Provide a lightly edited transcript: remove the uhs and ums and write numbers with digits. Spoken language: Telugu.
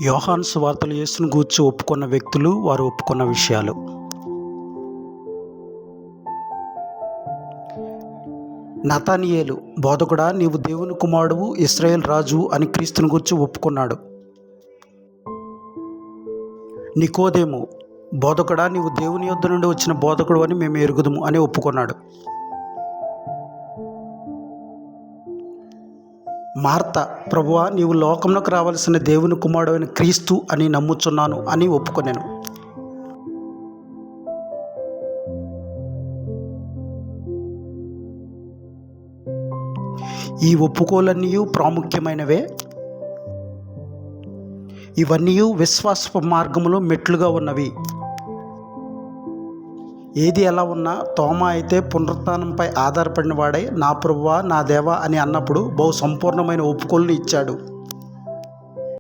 యోహాను సువార్తలు యేసును గూర్చి ఒప్పుకున్న వ్యక్తులు, వారు ఒప్పుకున్న విషయాలు. నతనీయేలు, బోధకుడా, నీవు దేవుని కుమారుడువు, ఇశ్రాయేలు రాజు అని క్రీస్తుని గూర్చి ఒప్పుకున్నాడు. నికోదేము, బోధకుడా, నీవు దేవుని యొద్ద నుండి వచ్చిన బోధకుడు అని మేము ఎరుగుదుము అని ఒప్పుకున్నాడు. మార్త, ప్రభువా, నీవు లోకంలోకి రావాల్సిన దేవుని కుమారుడు అయిన క్రీస్తు అని నమ్ముచున్నాను అని ఒప్పుకొనెను. ఈ ఒప్పుకోలన్నీ ప్రాముఖ్యమైనవే. ఇవన్నీ విశ్వాస మార్గములో మెట్లుగా ఉన్నవి. ఏది ఎలా ఉన్నా తోమా అయితే పునరుత్థానంపై ఆధారపడిన వాడై నా ప్రభువా, నా దేవా అని అన్నప్పుడు బహు సంపూర్ణమైన ఒప్పుకోలుని ఇచ్చాడు.